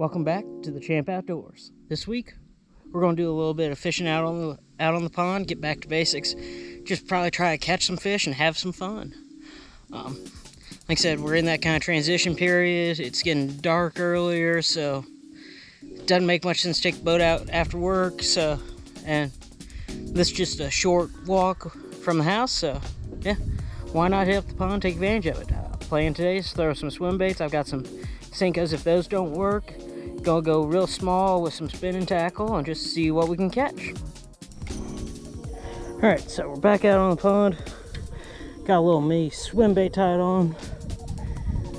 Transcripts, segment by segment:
Welcome back to the Champ Outdoors. This week, we're going to do a little bit of fishing out on the pond, get back to basics, just probably try to catch some fish and have some fun. Like I said, we're in that kind of transition period. It's getting dark earlier, so it doesn't make much sense to take the boat out after work. And this is just a short walk from the house, so yeah, why not hit up the pond, take advantage of it. Plan today is throw some swim baits. I've got some Senkas. If those don't work, gonna go real small with some spinning tackle and just see what we can catch. All right, so we're back out on the pond. Got a little mini swim bait tied on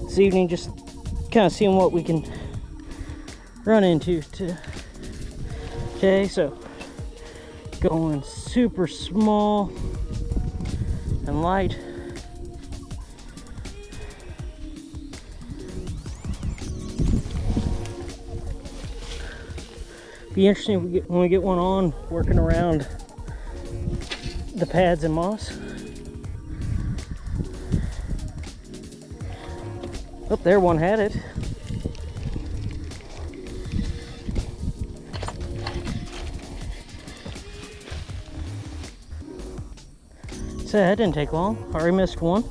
this evening, just kind of seeing what we can run into today. So going super small and light. Be interesting when we get one on, working around the pads and moss. Oh, there one had it. So that didn't take long. Already missed one.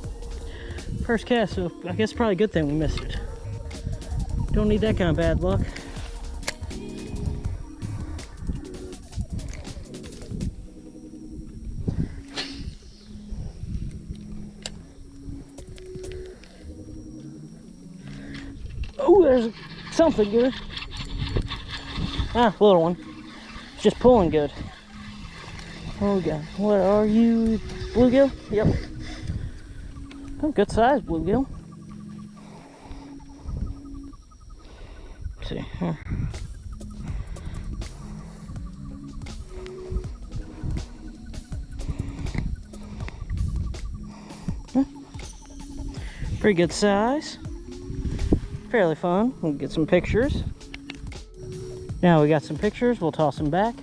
First cast, so I guess probably a good thing we missed it. Don't need that kind of bad luck. Oh, there's something good. Ah, little one. It's just pulling good. Oh god, what are you? Bluegill? Yep. Oh, good size bluegill. Let's see here. Pretty good size. Fairly fun. We'll get some pictures. Now we got some pictures, we'll toss them back.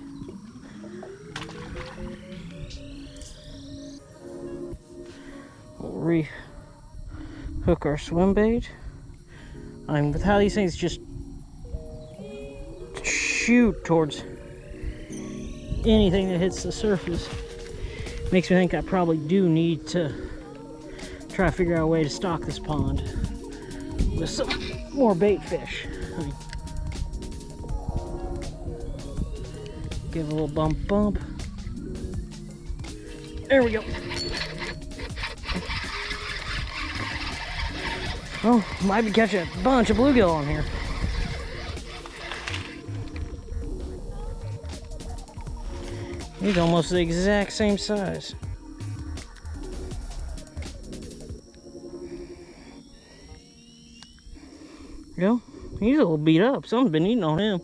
We'll re-hook our swim bait. With how these things just shoot towards anything that hits the surface, makes me think I probably do need to try to figure out a way to stock this pond with some more bait fish. Give it a little bump. There we go. Oh, might be catching a bunch of bluegill on here. He's almost the exact same size. Go. He's a little beat up. Something's been eating on him.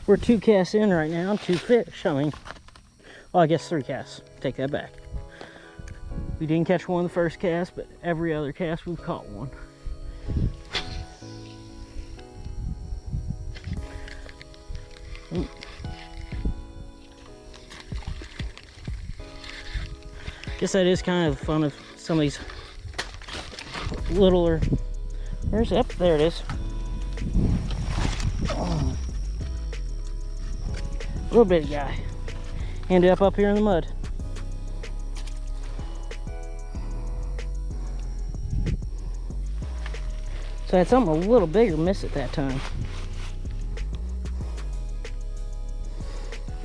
We're 2 casts in right now, 2 fish. Well, I guess 3 casts. Take that back. We didn't catch one the first cast, but every other cast we've caught one. Guess that is kind of fun of some of these littler. There it is. Oh. Little bitty guy. Ended up here in the mud. So I had something a little bigger miss at that time.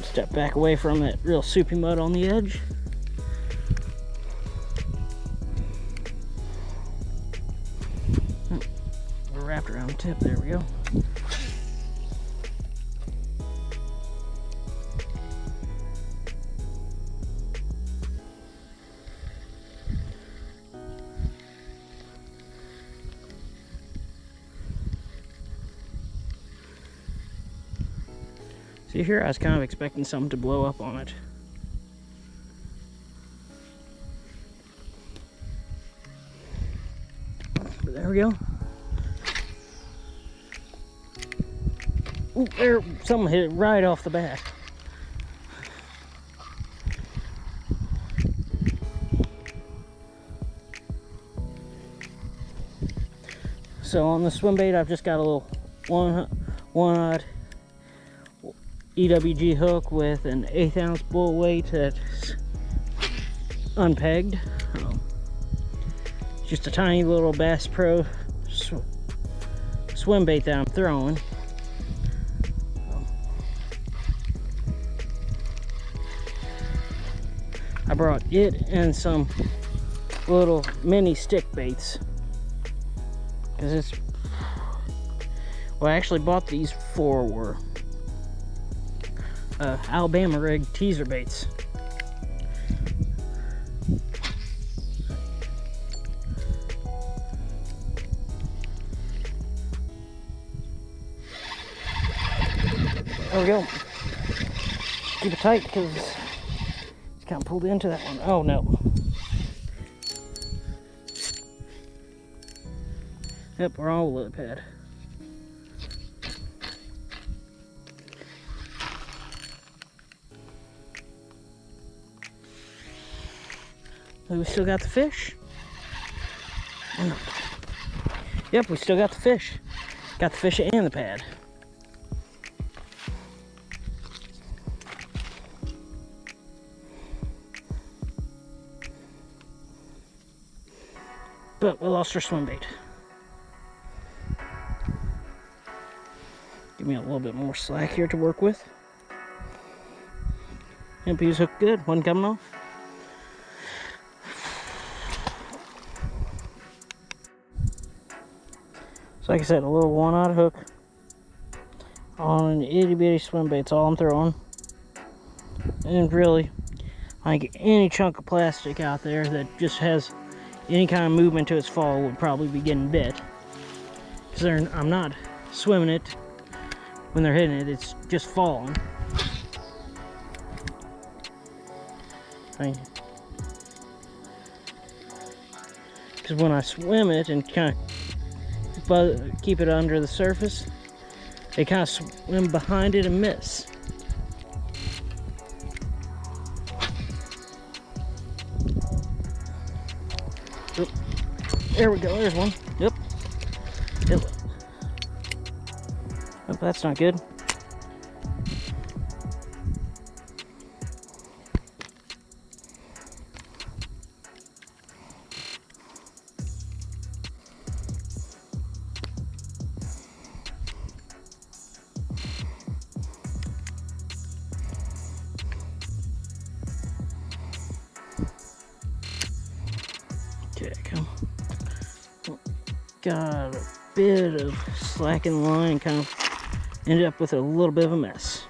Step back away from that real soupy mud on the edge. Wrapped around the tip, there we go. See here, I was kind of expecting something to blow up on it. But there we go. Ooh, there, something hit it right off the bat. So on the swim bait, I've just got a little one-aught EWG hook with an 1/8 ounce bull weight that's unpegged. Just a tiny little Bass Pro swim bait that I'm throwing. I brought it and some little mini stick baits, because it's what I actually bought these for were Alabama rig teaser baits. There we go. Keep it tight because it's kind of pulled into that one. Oh no. Yep, we're all lily pad. We still got the fish. Yep, we still got the fish. Got the fish and the pad. But we lost our swim bait. Give me a little bit more slack here to work with. Yep, he's hooked good. One coming off. So like I said, a little one-aught hook on an itty-bitty swim bait's all I'm throwing. And really, like any chunk of plastic out there that just has any kind of movement to its fall would probably be getting bit. Because I'm not swimming it when they're hitting it, it's just falling. Because when I swim it and kind of keep it under the surface, they kind of swim behind it and miss. Oop. There we go, there's one. Yep. Oh, that's not good. Okay, come. Got a bit of slack in the line and kind of ended up with a little bit of a mess.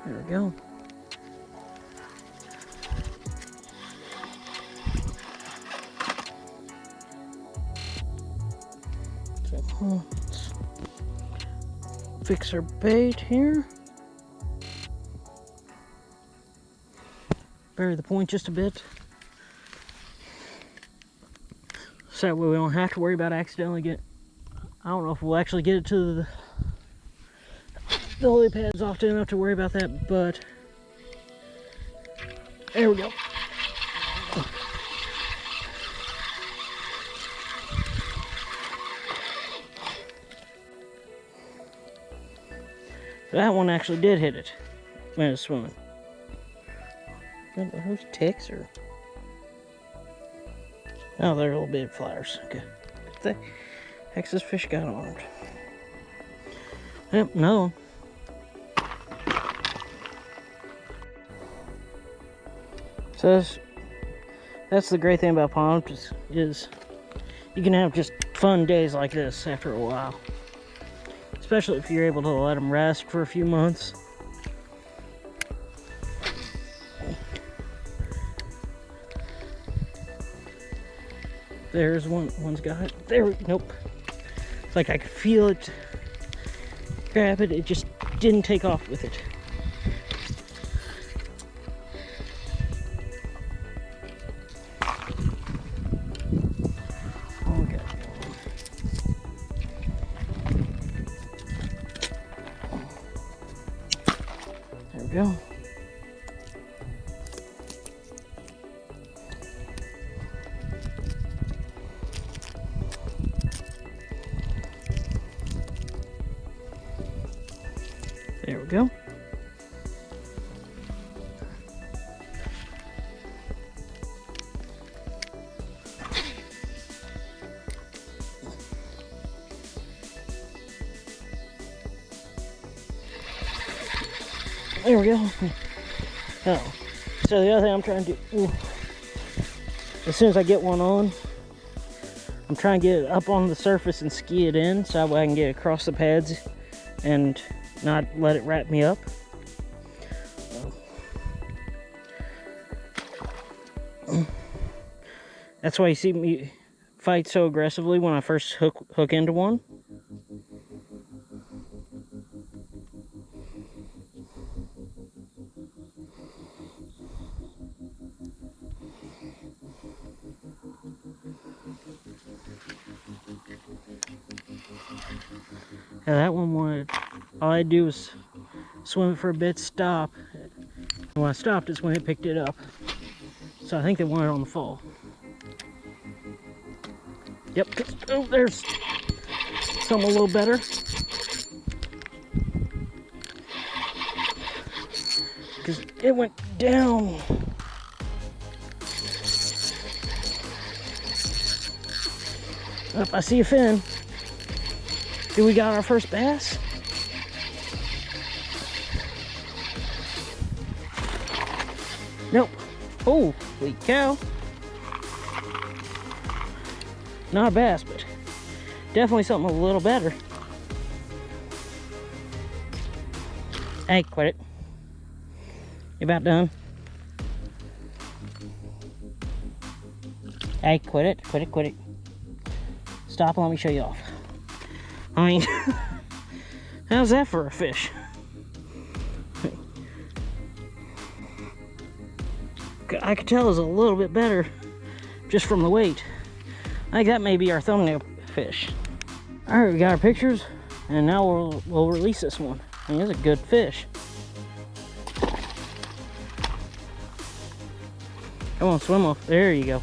There we go. So, let's fix our bait here. Bury the point just a bit, so that way we don't have to worry about accidentally I don't know if we'll actually get it to the lily pads often enough to worry about that, but there we go. That one actually did hit it when it was swimming. Are those ticks or? Oh, they're little bit flowers. Okay. What the heck's this fish got armed? Yep, no. So that's the great thing about ponds is you can have just fun days like this after a while. Especially if you're able to let them rest for a few months. There's one's got it. There, nope. It's like I could feel it grab it, it just didn't take off with it. Okay. There we go. There we go. There we go. Oh, so the other thing I'm trying to do, as soon as I get one on, I'm trying to get it up on the surface and ski it in, so that way I can get it across the pads and not let it wrap me up. That's why you see me fight so aggressively when I first hook into one. Now that one wanted, all I do was swim it for a bit, stop. And when I stopped is when it picked it up. So I think they want it on the fall. Yep, oh, there's something a little better. Because it went down. Up, I see a fin. Do we got our first bass? Nope. Holy cow. Not a bass, but definitely something a little better. Hey, quit it. You about done? Hey, quit it, quit it, quit it. Stop and let me show you off. I mean, how's that for a fish? I could tell it's a little bit better just from the weight. I think that may be our thumbnail fish. All right, we got our pictures, and now we'll release this one. I mean, it's a good fish. Come on, swim off. There you go.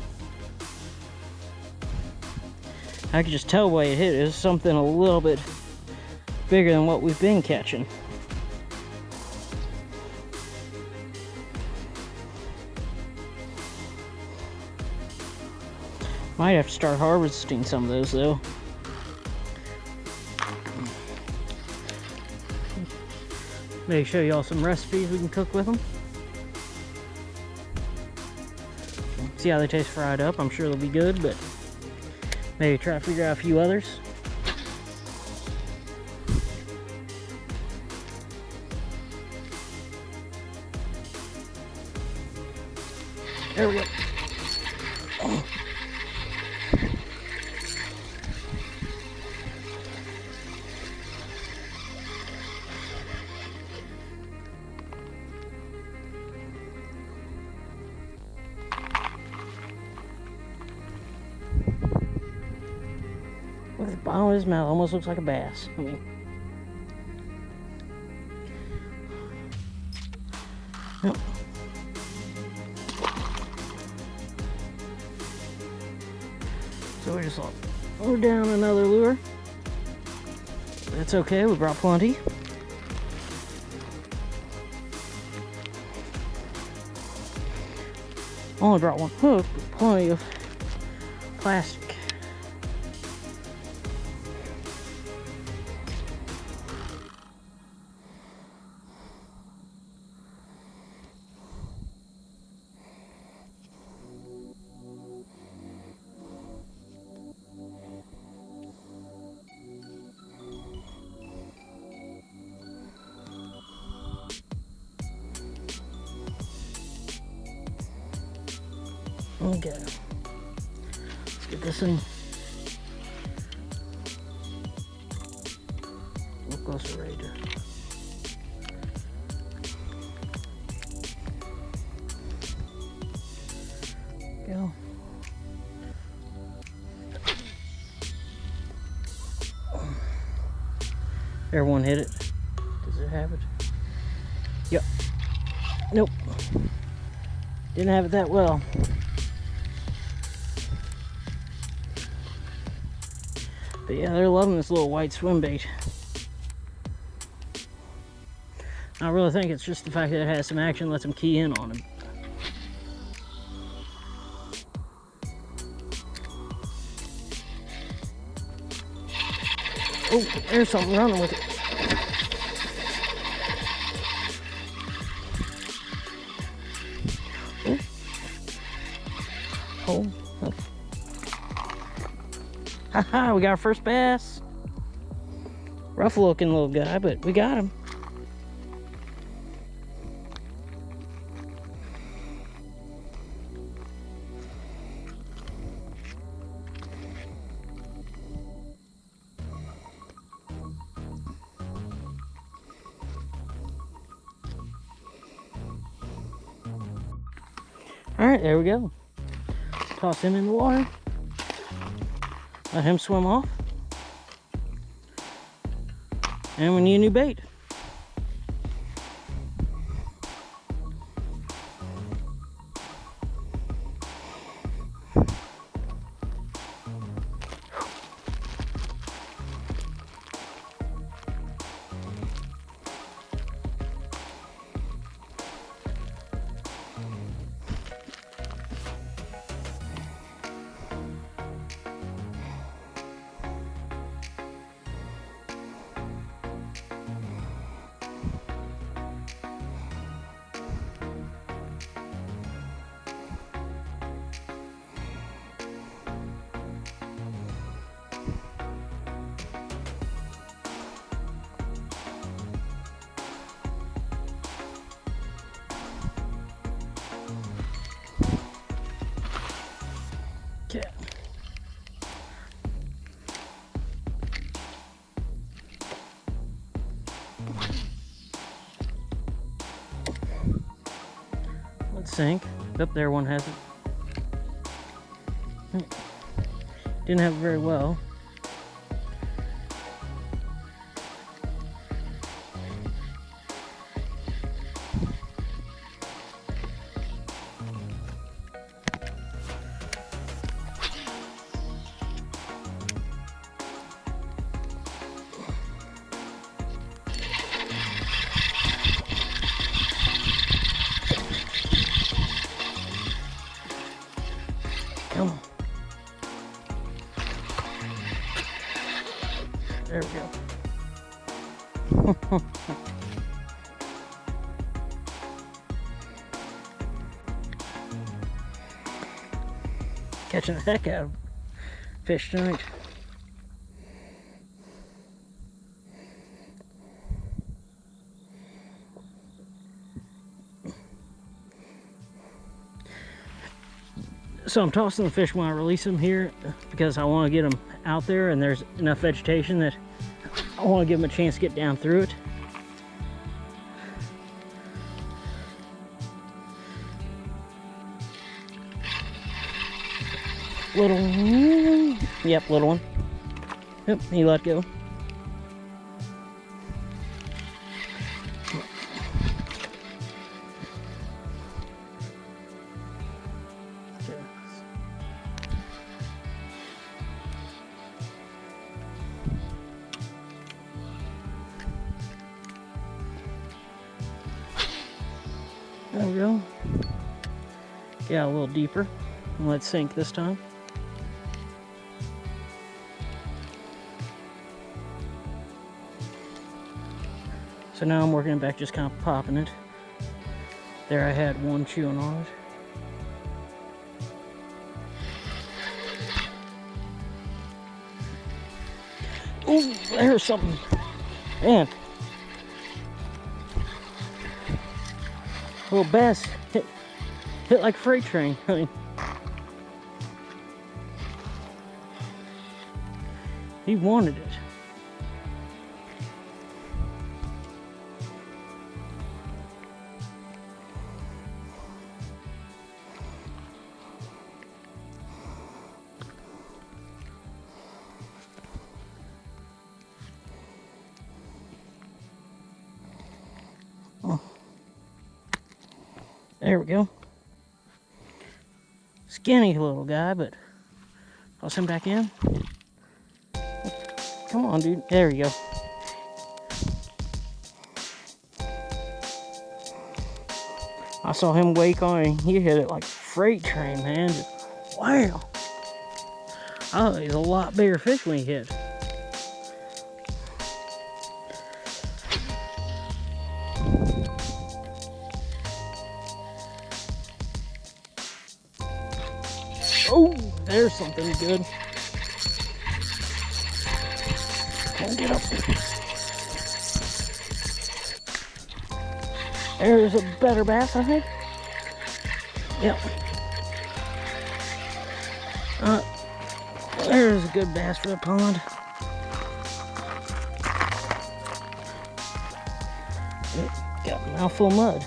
I could just tell why it hit. It was something a little bit bigger than what we've been catching. Might have to start harvesting some of those though. Maybe show y'all some recipes we can cook with them. See how they taste fried up. I'm sure they'll be good, but maybe try to figure out a few others. There we go. Oh. Look at the bottom of his mouth, almost looks like a bass. I mean, no. So we just lower down another lure. That's okay, we brought plenty. Only brought one hook, but plenty of plastic. Okay, let's get this thing a little closer right there. Go. Everyone hit it. Does it have it? Yep. Nope. Didn't have it that well. But yeah, they're loving this little white swim bait. I really think it's just the fact that it has some action lets them key in on him. Oh, there's something running with it. Oh. Oh. Haha, we got our first bass. Rough looking little guy, but we got him. All right, there we go. Toss him in the water. Let him swim off. And we need a new bait. Okay. Let's sink. Up there, one has it. Didn't have it very well. Come on. There we go. Catching the heck out of fish tonight. So I'm tossing the fish when I release them here because I want to get them out there and there's enough vegetation that I want to give them a chance to get down through it. Little one. Yep, little one. Yep, he let go. There we go. Yeah, a little deeper. And let's sink this time. So now I'm working it back, just kind of popping it. There I had one chewing on it. Ooh, there's something. Man. Little bass hit like a freight train. I mean, he wanted it. There we go. Skinny little guy, but toss him back in. Come on, dude. There you go. I saw him wake on and he hit it like a freight train, man. Just, wow. Oh, he's a lot bigger fish when he hit. Oh, there's something good. Come on, get up there. There's a better bass, I think. Yep. There's a good bass for the pond. Got a mouthful of mud.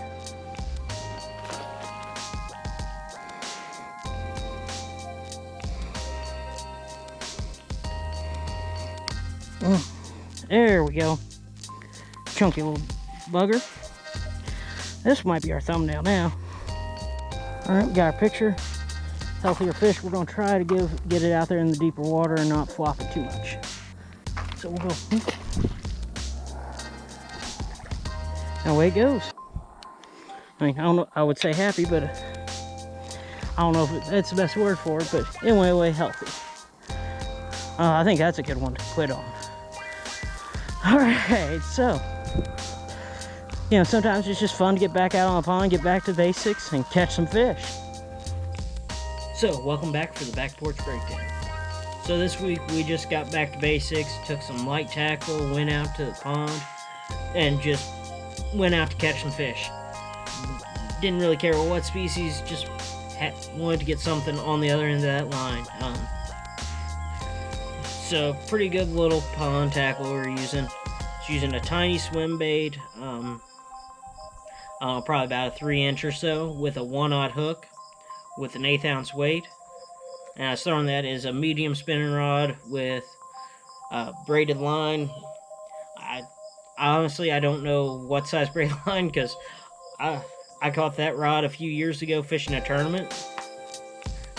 There we go. Chunky little bugger. This might be our thumbnail now. Alright, we got our picture. Healthier fish. We're going to try to get it out there in the deeper water and not flop it too much. So we'll go. And away it goes. I mean, I don't know, I would say happy, but I don't know if that's the best word for it, but it went away healthy. I think that's a good one to quit on. Alright, so, you know, sometimes it's just fun to get back out on the pond, get back to basics, and catch some fish. So, welcome back for the Back Porch Breakdown. So this week we just got back to basics, took some light tackle, went out to the pond, and just went out to catch some fish. Didn't really care what species, just wanted to get something on the other end of that line. So, pretty good little pond tackle we're using. It's using a tiny swim bait, probably about a 3-inch or so, with a 1/0 hook, with an 1/8 ounce weight. And I was throwing that as a medium spinning rod with braided line. Honestly, I don't know what size braided line, because I caught that rod a few years ago fishing a tournament.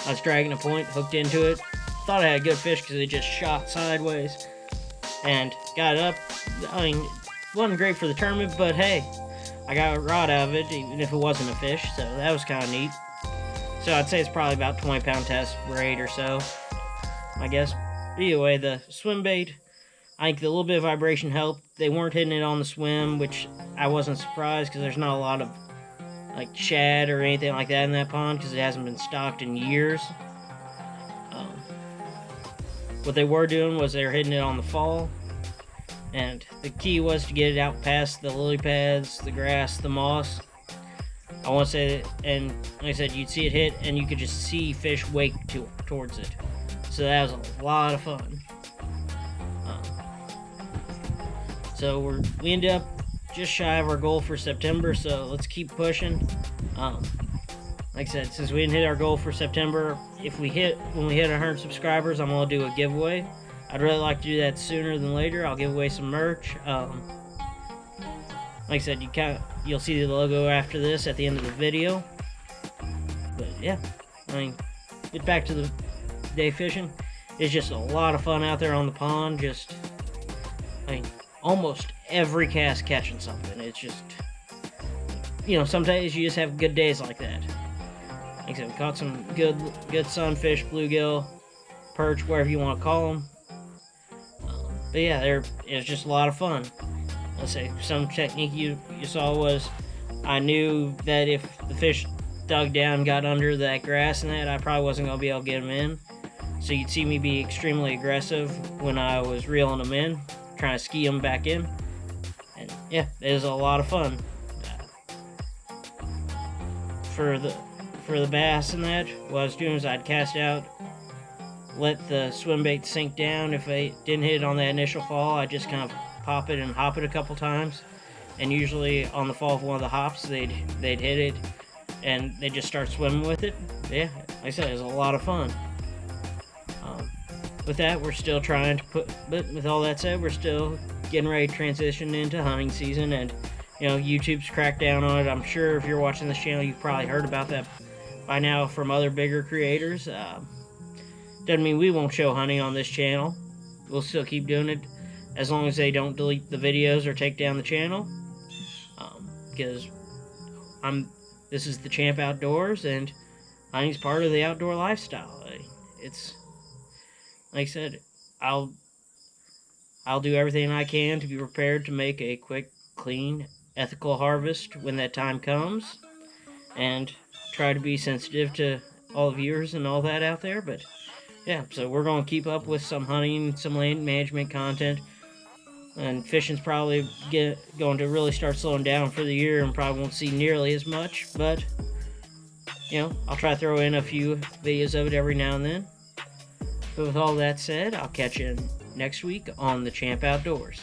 I was dragging a point, hooked into it. Thought I had a good fish because it just shot sideways and got it up. I mean, it wasn't great for the tournament, but hey, I got a rod out of it, even if it wasn't a fish, so that was kind of neat. So I'd say it's probably about 20-pound test braid or so, I guess. Either way, the swim bait, I think the little bit of vibration helped. They weren't hitting it on the swim, which I wasn't surprised, because there's not a lot of like shad or anything like that in that pond, because it hasn't been stocked in years. What they were doing was they were hitting it on the fall, and the key was to get it out past the lily pads, the grass, the moss. I want to say that, and like I said, you'd see it hit, and you could just see fish wake towards it. So that was a lot of fun. So we ended up just shy of our goal for September, so let's keep pushing. Like I said, since we didn't hit our goal for September, when we hit 100 subscribers, I'm going to do a giveaway. I'd really like to do that sooner than later. I'll give away some merch. Like I said, you'll see the logo after this at the end of the video. But yeah, I mean, get back to the day fishing. It's just a lot of fun out there on the pond. Almost every cast catching something. It's just, you know, sometimes you just have good days like that. Like I said, we caught some good sunfish, bluegill, perch, whatever you want to call them. But yeah, it was just a lot of fun. Let's say some technique you saw was, I knew that if the fish dug down, got under that grass and that, I probably wasn't going to be able to get them in. So you'd see me be extremely aggressive when I was reeling them in, trying to ski them back in. And yeah, it was a lot of fun. For the bass and that, what I was doing is I'd cast out, let the swim bait sink down. If I didn't hit it on that initial fall, I'd just kind of pop it and hop it a couple times. And usually on the fall of one of the hops, they'd hit it and they just start swimming with it. Yeah, like I said, it was a lot of fun. With that, we're still trying to but with all that said, we're still getting ready to transition into hunting season, and you know, YouTube's cracked down on it. I'm sure if you're watching this channel, you've probably heard about that by now from other bigger creators. Doesn't mean we won't show hunting on this channel. We'll still keep doing it as long as they don't delete the videos or take down the channel. Because this is the Champ Outdoors, and hunting's part of the outdoor lifestyle. It's like I said, I'll do everything I can to be prepared to make a quick, clean, ethical harvest when that time comes, and try to be sensitive to all the viewers and all that out there. But yeah, so we're going to keep up with some hunting, some land management content, and fishing's probably going to really start slowing down for the year and probably won't see nearly as much, but you know, I'll try to throw in a few videos of it every now and then. But with all that said, I'll catch you next week on the Champ Outdoors.